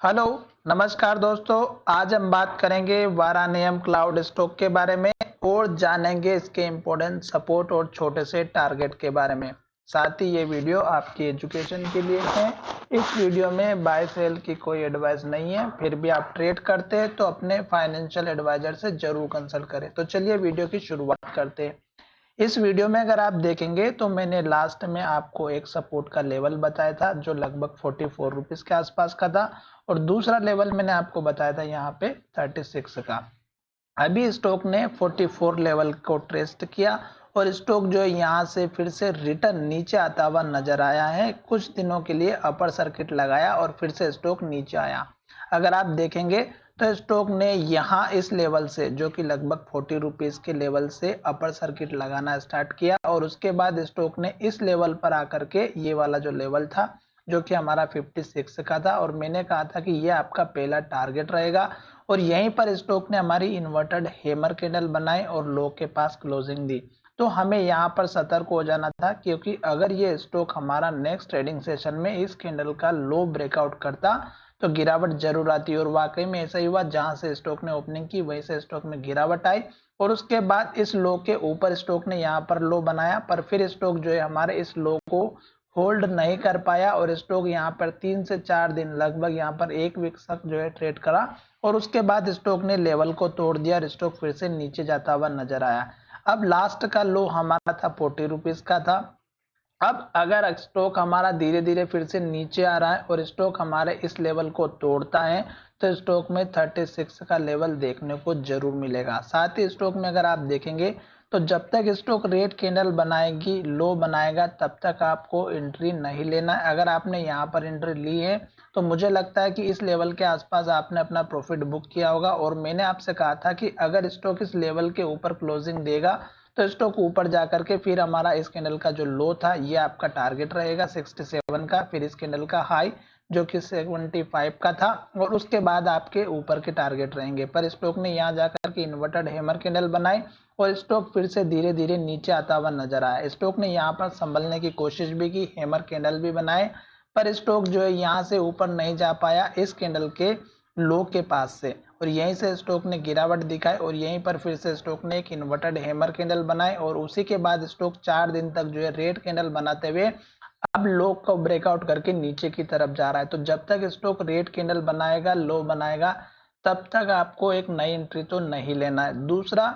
Hello, नमस्कार दोस्तों। आज हम बात करेंगे वारानियम क्लाउड स्टॉक के बारे में और जानेंगे इसके इम्पोर्टेंट सपोर्ट और छोटे से टारगेट के बारे में। साथ ही ये वीडियो आपकी एजुकेशन के लिए है। इस वीडियो में बाय सेल की कोई एडवाइस नहीं है, फिर भी आप ट्रेड करते हैं तो अपने फाइनेंशियल एडवाइजर से जरूर कंसल्ट करें। तो चलिए वीडियो की शुरुआत करते हैं। इस वीडियो में अगर आप देखेंगे तो मैंने लास्ट में आपको एक सपोर्ट का लेवल बताया था जो लगभग 44 रुपीज के आसपास का था, और दूसरा लेवल मैंने आपको बताया था यहाँ पे 36 का। अभी स्टॉक ने 44 लेवल को टेस्ट किया और स्टॉक जो है यहाँ से फिर से रिटर्न नीचे आता हुआ नजर आया है। कुछ दिनों के लिए अपर सर्किट लगाया और फिर से स्टॉक नीचे आया। अगर आप देखेंगे तो स्टॉक ने यहाँ इस लेवल से जो कि लगभग 40 रुपीज के लेवल से अपर सर्किट लगाना स्टार्ट किया, और उसके बाद स्टॉक ने इस लेवल पर आकर के ये वाला जो लेवल था जो कि हमारा 56 का था, और मैंने कहा था कि ये आपका पहला टारगेट रहेगा। और यहीं पर स्टॉक ने हमारी इन्वर्टेड हैमर कैंडल बनाई और लो के पास क्लोजिंग दी। तो हमें यहाँ पर सतर्क हो जाना था, क्योंकि अगर ये स्टॉक हमारा नेक्स्ट ट्रेडिंग सेशन में इस कैंडल का लो ब्रेकआउट करता तो गिरावट जरूर आती, और वाकई में ऐसा ही हुआ। जहां से स्टॉक ने ओपनिंग की वहीं से स्टॉक में गिरावट आई, और उसके बाद इस लो के ऊपर स्टॉक ने यहाँ पर लो बनाया, पर फिर स्टॉक जो है हमारे इस लो को होल्ड नहीं कर पाया, और स्टॉक यहाँ पर 3 से 4 दिन लगभग यहाँ पर एक वीक तक जो है ट्रेड करा, और उसके बाद स्टॉक ने लेवल को तोड़ दिया और स्टॉक फिर से नीचे जाता हुआ नजर आया। अब लास्ट का लो हमारा था 40 रुपीज का था। अब अगर स्टॉक हमारा धीरे धीरे फिर से नीचे आ रहा है और स्टॉक हमारे इस लेवल को तोड़ता है तो स्टॉक में 36 का लेवल देखने को जरूर मिलेगा। साथ ही स्टॉक में अगर आप देखेंगे तो जब तक स्टॉक रेड कैंडल बनाएगी, लो बनाएगा, तब तक आपको एंट्री नहीं लेना है। अगर आपने यहाँ पर एंट्री ली है तो मुझे लगता है कि इस लेवल के आसपास आपने अपना प्रॉफिट बुक किया होगा, और मैंने आपसे कहा था कि अगर स्टॉक इस लेवल के ऊपर क्लोजिंग देगा तो स्टॉक ऊपर जाकर के फिर हमारा इस कैंडल का जो लो था ये आपका टारगेट रहेगा 67 का, फिर इस कैंडल का हाई जो कि 75 का था, और उसके बाद आपके ऊपर के टारगेट रहेंगे। पर स्टॉक ने यहाँ जाकर के इन्वर्टेड हैमर कैंडल बनाई और स्टॉक फिर से धीरे धीरे नीचे आता हुआ नजर आया। स्टॉक ने यहाँ पर संभलने की कोशिश भी की, हैमर कैंडल भी बनाए, पर स्टॉक जो है यहाँ से ऊपर नहीं जा पाया इस कैंडल के लो के पास से, और यहीं से स्टॉक ने गिरावट दिखाई, और यहीं पर फिर से स्टॉक ने एक इन्वर्टेड हैमर कैंडल बनाई, और उसी के बाद स्टॉक 4 दिन तक जो है रेड कैंडल बनाते हुए अब लो को ब्रेकआउट करके नीचे की तरफ जा रहा है। तो जब तक स्टॉक रेड कैंडल बनाएगा, लो बनाएगा, तब तक आपको एक नई एंट्री तो नहीं लेना है। दूसरा,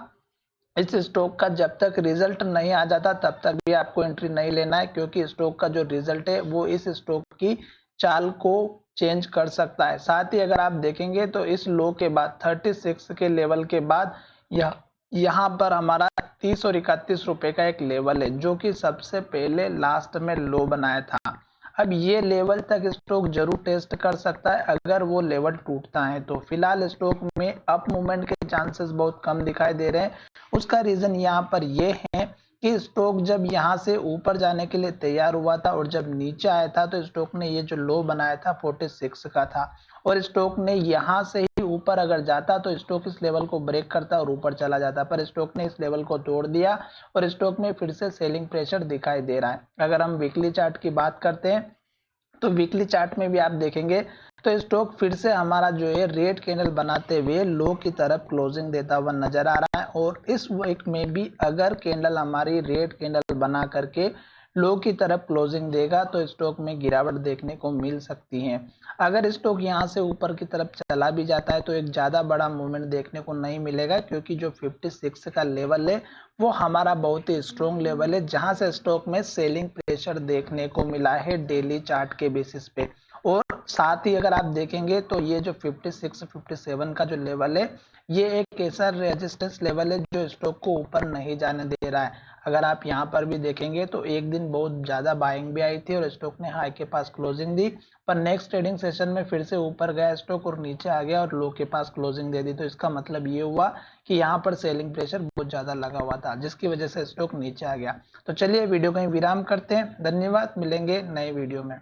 इस स्टॉक का जब तक रिजल्ट नहीं आ जाता तब तक भी आपको एंट्री नहीं लेना है, क्योंकि स्टॉक का जो रिजल्ट है वो इस स्टॉक की चाल को चेंज कर सकता है। साथ ही अगर आप देखेंगे तो इस लो के बाद 36 के लेवल के बाद यह यहाँ पर हमारा 30 और 31 रुपए का एक लेवल है जो कि सबसे पहले लास्ट में लो बनाया था। अब ये लेवल तक स्टॉक जरूर टेस्ट कर सकता है। अगर वो लेवल टूटता है तो फिलहाल स्टॉक में अप मूवमेंट के चांसेस बहुत कम दिखाई दे रहे हैं। उसका रीजन यहाँ पर ये है कि स्टॉक जब यहाँ से ऊपर जाने के लिए तैयार हुआ था और जब नीचे आया था तो स्टॉक ने ये जो लो बनाया था 46 का था, और स्टॉक ने यहाँ से ही ऊपर अगर जाता तो स्टॉक इस लेवल को ब्रेक करता और ऊपर चला जाता, पर स्टॉक ने इस लेवल को तोड़ दिया और स्टॉक में फिर से सेलिंग प्रेशर दिखाई दे रहा है। अगर हम वीकली चार्ट की बात करते हैं तो वीकली चार्ट में भी आप देखेंगे तो स्टॉक फिर से हमारा जो है रेड कैंडल बनाते हुए लो की तरफ क्लोजिंग देता हुआ नजर आ रहा है, और इस वीक में भी अगर कैंडल हमारी रेड कैंडल बना करके लो की तरफ क्लोजिंग देगा तो स्टॉक में गिरावट देखने को मिल सकती है। अगर स्टॉक यहाँ से ऊपर की तरफ चला भी जाता है तो एक ज्यादा बड़ा मूवमेंट देखने को नहीं मिलेगा, क्योंकि जो 56 का लेवल है वो हमारा बहुत ही स्ट्रॉन्ग लेवल है जहां से स्टॉक में सेलिंग प्रेशर देखने को मिला है डेली चार्ट के बेसिस पे। और साथ ही अगर आप देखेंगे तो ये जो 56 57 का जो लेवल है ये एक ऐसा रेजिस्टेंस लेवल है जो स्टॉक को ऊपर नहीं जाने दे रहा है। अगर आप यहाँ पर भी देखेंगे तो एक दिन बहुत ज्यादा बाइंग भी आई थी और स्टॉक ने हाई के पास क्लोजिंग दी, पर नेक्स्ट ट्रेडिंग सेशन में फिर से ऊपर गया स्टॉक और नीचे आ गया और लो के पास क्लोजिंग दे दी। तो इसका मतलब ये हुआ कि यहाँ पर सेलिंग प्रेशर बहुत ज्यादा लगा हुआ था जिसकी वजह से स्टॉक नीचे आ गया। तो चलिए वीडियो कहीं विराम करते हैं। धन्यवाद, मिलेंगे नए वीडियो में।